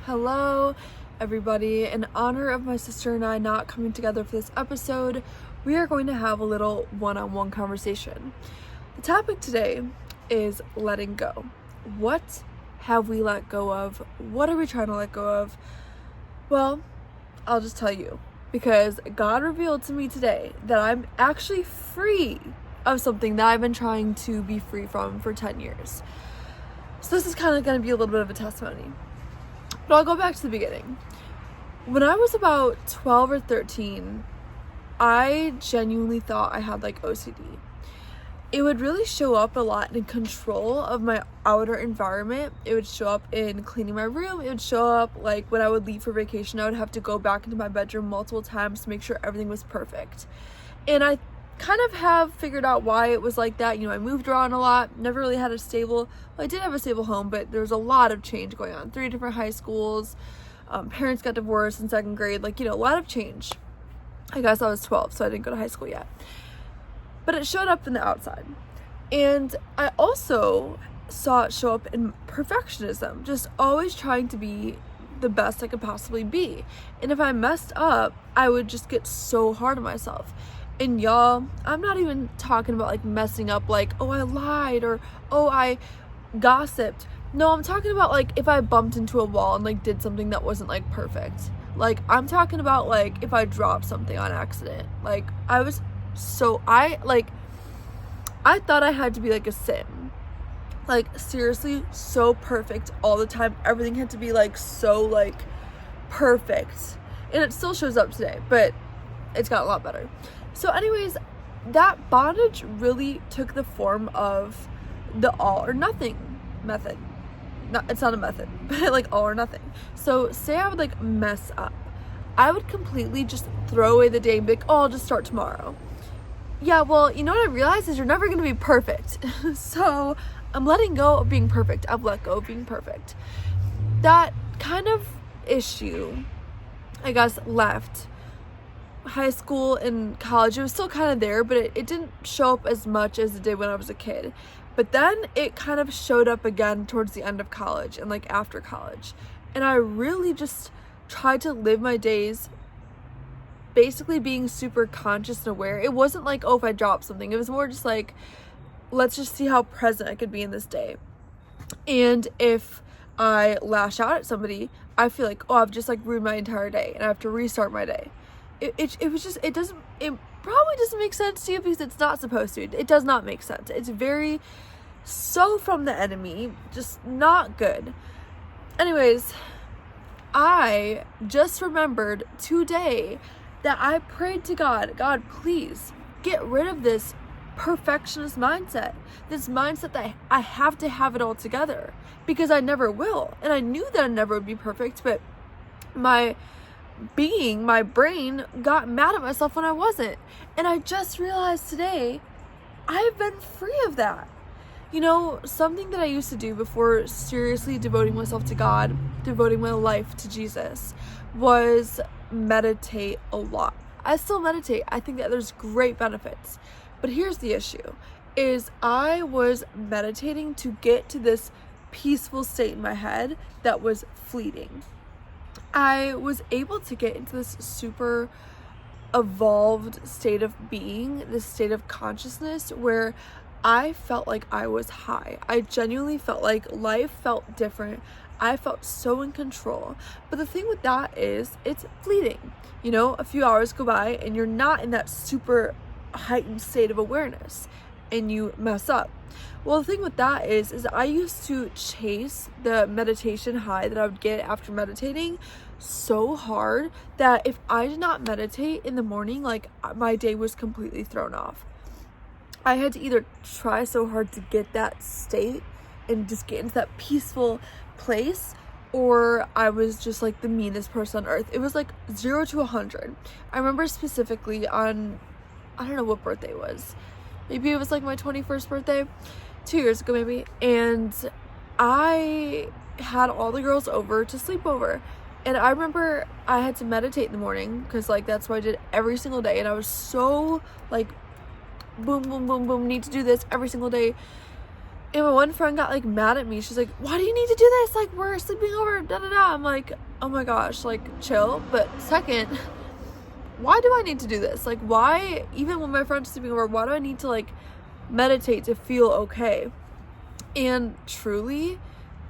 Hello, everybody. In honor of my sister and I not coming together for this episode, we are going to have a little one-on-one conversation. The topic today is letting go. What have we let go of? What are we trying to let go of? Well, I'll just tell you, because God revealed to me today that I'm actually free of something that I've been trying to be free from for 10 years. So this is kind of going to be a little bit of a testimony. But I'll go back to the beginning. When I was about 12 or 13, I genuinely thought I had OCD. It would really show up a lot in control of my outer environment. It would show up in cleaning my room. It would show up when I would leave for vacation, I would have to go back into my bedroom multiple times to make sure everything was perfect. And I kind of have figured out why it was like that. I moved around a lot, never really had a stable, I did have a stable home, but there was a lot of change going on. 3 different high schools, parents got divorced in 2nd grade, a lot of change. I guess I was 12, so I didn't go to high school yet. But it showed up in the outside. And I also saw it show up in perfectionism, just always trying to be the best I could possibly be. And if I messed up, I would just get so hard on myself. And y'all, I'm not even talking about messing up oh, I lied or oh, I gossiped. No, I'm talking about if I bumped into a wall and did something that wasn't perfect. I'm talking about if I dropped something on accident. I was so I thought I had to be a sim. Seriously, so perfect all the time. Everything had to be so perfect. And it still shows up today, but it's got a lot better. So anyways, that bondage really took the form of the all or nothing method. It's not a method, but all or nothing. So say I would mess up. I would completely just throw away the day and be oh, I'll just start tomorrow. Yeah, well, you know what I realized is you're never going to be perfect. So I'm letting go of being perfect. I've let go of being perfect. That kind of issue, I guess, left high school and college. It was still kind of there, but it didn't show up as much as it did when I was a kid. But then it kind of showed up again towards the end of college and after college. And I really just tried to live my days basically being super conscious and aware. It wasn't oh, if I dropped something. It was more just let's just see how present I could be in this day. And if I lash out at somebody, I feel oh, I've just ruined my entire day and I have to restart my day. It probably doesn't make sense to you because it's not supposed to. It does not make sense. It's very so from the enemy, just not good. Anyways, I just remembered today that I prayed to God, please get rid of this perfectionist mindset, this mindset that I have to have it all together, because I never will. And I knew that I never would be perfect, but my brain got mad at myself when I wasn't. And I just realized today I've been free of that. Something that I used to do before seriously devoting myself to God, devoting my life to Jesus, was meditate a lot. I still meditate. I think that there's great benefits. But here's the issue, is I was meditating to get to this peaceful state in my head that was fleeting. I was able to get into this super evolved state of being, this state of consciousness where I felt I was high. I genuinely felt life felt different. I felt so in control. But the thing with that is it's fleeting. A few hours go by and you're not in that super heightened state of awareness and you mess up. Well, the thing with that is I used to chase the meditation high that I would get after meditating so hard that if I did not meditate in the morning, my day was completely thrown off. I had to either try so hard to get that state and just get into that peaceful place, or I was just the meanest person on earth. It was 0 to 100. I remember specifically on, I don't know what birthday it was. Maybe it was my 21st birthday, 2 years ago maybe. And I had all the girls over to sleep over. And I remember I had to meditate in the morning because that's what I did every single day. And I was so boom, boom, boom, boom, need to do this every single day. And my one friend got like mad at me. She's like, why do you need to do this? Like, we're sleeping over, da da da. I'm like, oh my gosh, like, chill. But second, why do I need to do this? Like, why, even when my friend's sleeping over, why do I need to like meditate to feel okay? And truly,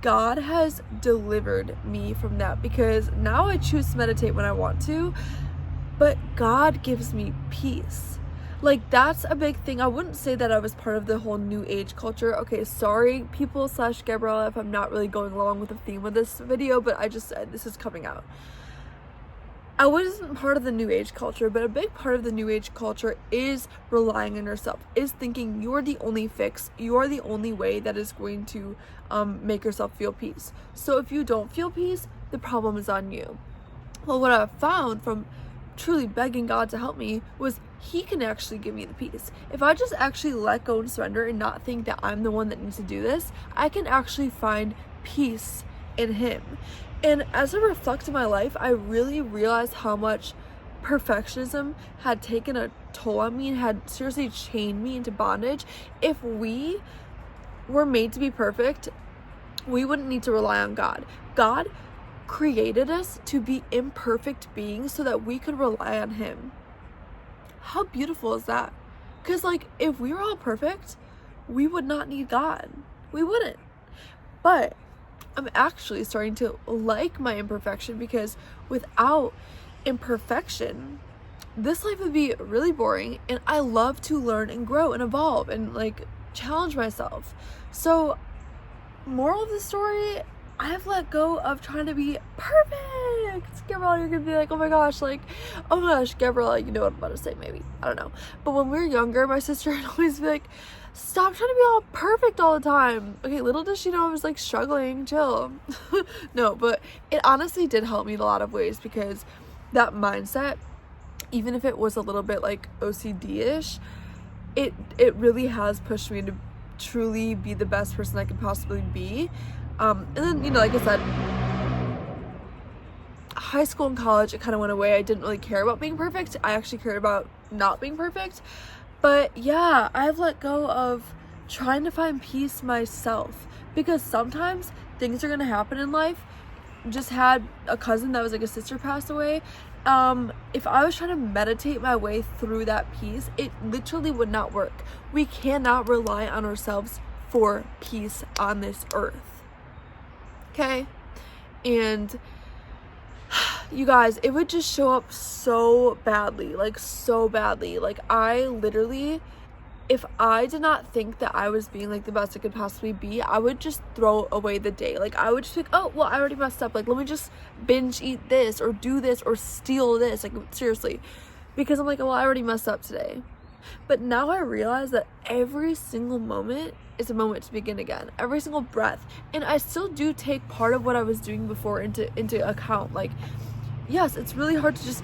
God has delivered me from that, because now I choose to meditate when I want to, but God gives me peace. Like, that's a big thing. I wouldn't say that I was part of the whole new age culture. Okay, sorry people / Gabriella if I'm not really going along with the theme of this video, but I just said this is coming out. I wasn't part of the new age culture, but a big part of the new age culture is relying on yourself, is thinking you're the only fix, you're the only way that is going to make yourself feel peace. So if you don't feel peace, the problem is on you. Well, what I found from truly begging God to help me was He can actually give me the peace. If I just actually let go and surrender and not think that I'm the one that needs to do this, I can actually find peace in Him. And as I reflect on my life, I really realized how much perfectionism had taken a toll on me and had seriously chained me into bondage. If we were made to be perfect, we wouldn't need to rely on God. God created us to be imperfect beings so that we could rely on Him. How beautiful is that? Because like, if we were all perfect, we would not need God. We wouldn't. But I'm actually starting to like my imperfection, because without imperfection, this life would be really boring, and I love to learn and grow and evolve and like challenge myself. So, moral of the story, I have let go of trying to be perfect. Gabriella, you're gonna be like, oh my gosh, Gabriella, you know what I'm about to say, maybe. I don't know. But when we were younger, my sister would always be like, stop trying to be all perfect all the time. Okay, little does she know I was like struggling, chill. No, but it honestly did help me in a lot of ways, because that mindset, even if it was a little bit like OCD-ish, it really has pushed me to truly be the best person I could possibly be. And then, you know, like I said, high school and college, it kind of went away. I didn't really care about being perfect. I actually cared about not being perfect. But yeah, I've let go of trying to find peace myself, because sometimes things are going to happen in life. Just had a cousin that was like a sister pass away. If I was trying to meditate my way through that peace, it literally would not work. We cannot rely on ourselves for peace on this earth. Okay? And you guys, it would just show up so badly. Like I literally, if I did not think that I was being like the best I could possibly be, I would just throw away the day. Like I would just think, oh, well, I already messed up. Like, let me just binge eat this or do this or steal this. Like, seriously. Because I'm like, well, I already messed up today. But now I realize that every single moment is a moment to begin again. Every single breath. And I still do take part of what I was doing before into account. Like, yes, it's really hard to just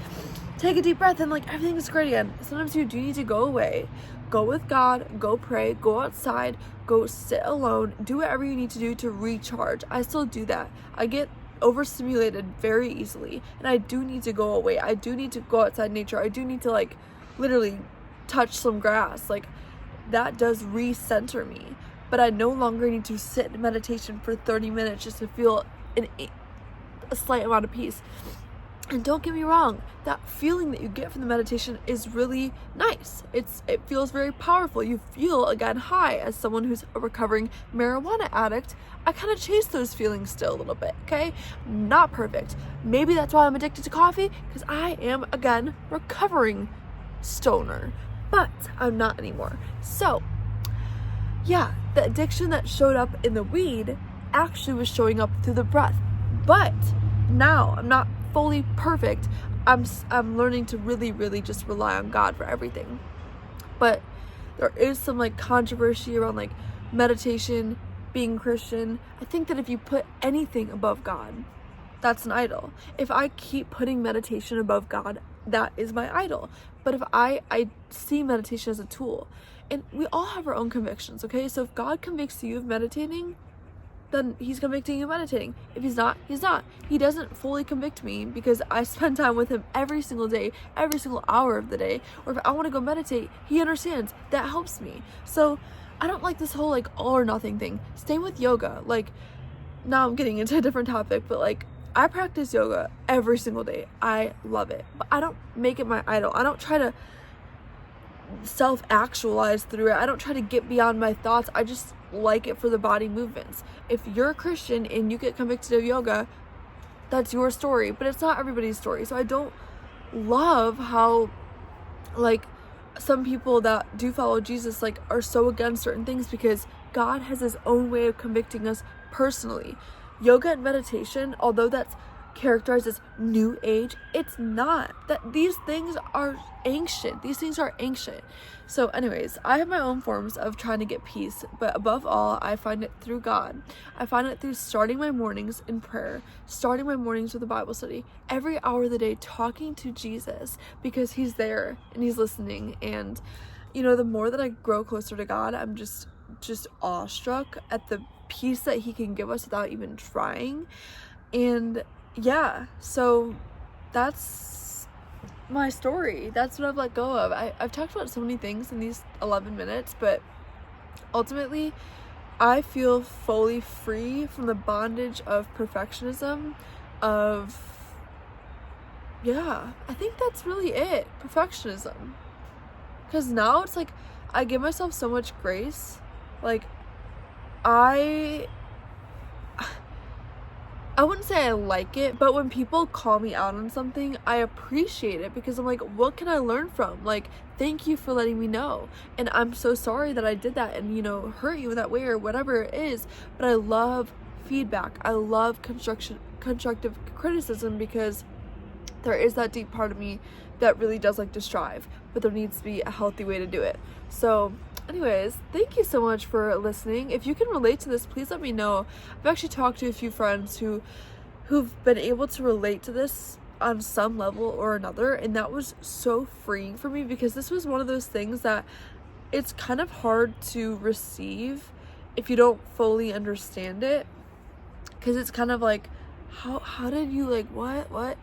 take a deep breath and like everything is great again. Sometimes you do need to go away. Go with God, go pray, go outside, go sit alone, do whatever you need to do to recharge. I still do that. I get overstimulated very easily, and I do need to go away. I do need to go outside nature. I do need to like literally touch some grass. Like, that does recenter me. But I no longer need to sit in meditation for 30 minutes just to feel a slight amount of peace. And don't get me wrong, that feeling that you get from the meditation is really nice. It feels very powerful. You feel, again, high. As someone who's a recovering marijuana addict, I kind of chase those feelings still a little bit, okay? Not perfect. Maybe that's why I'm addicted to coffee, because I am, again, recovering stoner. But I'm not anymore. So, yeah, the addiction that showed up in the weed actually was showing up through the breath. But now I'm not fully perfect. I'm learning to really just rely on God for everything. But there is some like controversy around like meditation, being Christian. I think that if you put anything above God, that's an idol. If I keep putting meditation above God, that is my idol. But if I see meditation as a tool, and we all have our own convictions, okay? So if God convicts you of meditating, then he's convicting you of meditating. If he's not, he's not. He doesn't fully convict me because I spend time with him every single day, every single hour of the day. Or if I want to go meditate, he understands. That helps me. So I don't like this whole like all or nothing thing. Same with yoga. Like, now I'm getting into a different topic, but like, I practice yoga every single day. I love it, but I don't make it my idol. I don't try to self-actualize through it. I don't try to get beyond my thoughts. I just like it for the body movements. If you're a Christian and you get convicted of yoga, that's your story, but it's not everybody's story. So I don't love how like some people that do follow Jesus like are so against certain things, because God has his own way of convicting us personally. Yoga and meditation, although that's characterized as new age, it's not. That these things are ancient. So anyways, I have my own forms of trying to get peace, but above all, I find it through God. I find it through starting my mornings in prayer, starting my mornings with a Bible study, every hour of the day talking to Jesus, because he's there and he's listening. And you know, the more that I grow closer to God, I'm just awestruck at the peace that he can give us without even trying. And yeah, so that's my story. That's what I've let go of. I've talked about so many things in these 11 minutes, but ultimately I feel fully free from the bondage of perfectionism, I think that's really it. Perfectionism. Because now it's like I give myself so much grace. Like, I wouldn't say I like it, but when people call me out on something, I appreciate it, because I'm like, what can I learn from? Like, thank you for letting me know. And I'm so sorry that I did that and, you know, hurt you in that way or whatever it is. But I love feedback. I love constructive criticism, because there is that deep part of me that really does like to strive, but there needs to be a healthy way to do it. So anyways, thank you so much for listening. If you can relate to this, please let me know. I've actually talked to a few friends who've been able to relate to this on some level or another, and that was so freeing for me, because this was one of those things that it's kind of hard to receive if you don't fully understand it, because it's kind of like, how did you like what?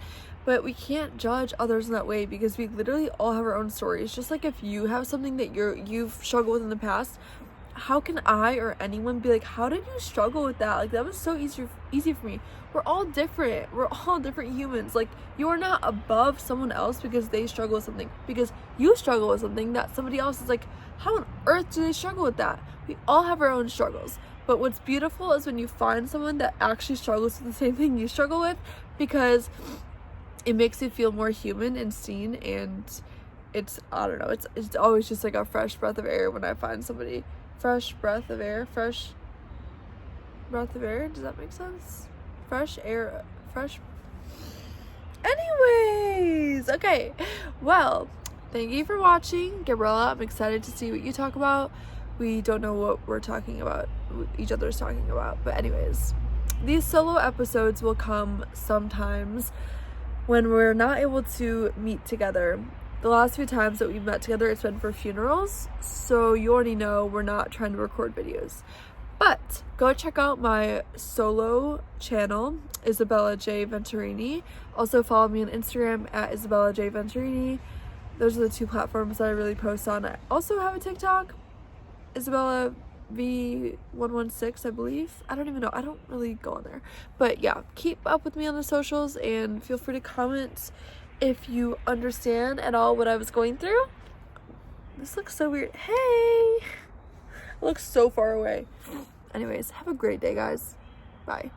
But we can't judge others in that way, because we literally all have our own stories. Just like if you have something that you've struggled with in the past, how can I or anyone be like, how did you struggle with that? Like, that was so easy for me. We're all different. We're all different humans. Like, you are not above someone else because they struggle with something. Because you struggle with something that somebody else is like, how on earth do they struggle with that? We all have our own struggles. But what's beautiful is when you find someone that actually struggles with the same thing you struggle with, because it makes you feel more human and seen. And it's, I don't know, it's always just like a fresh breath of air when I find somebody. Fresh breath of air. Does that make sense? Fresh air. Anyways, okay. Well, thank you for watching. Gabriella, I'm excited to see what you talk about. We don't know what we're talking about, each other's talking about. But anyways, these solo episodes will come sometimes when we're not able to meet together. The last few times that we've met together, it's been for funerals, so you already know we're not trying to record videos. But go check out my solo channel, Isabella J. Venturini. Also follow me on Instagram at Isabella J. Venturini. Those are the two platforms that I really post on. I also have a TikTok, Isabella V116, I believe. I don't even know. I don't really go on there. But yeah, keep up with me on the socials and feel free to comment if you understand at all what I was going through. This looks so weird. Hey! It looks so far away. Anyways, have a great day, guys. Bye.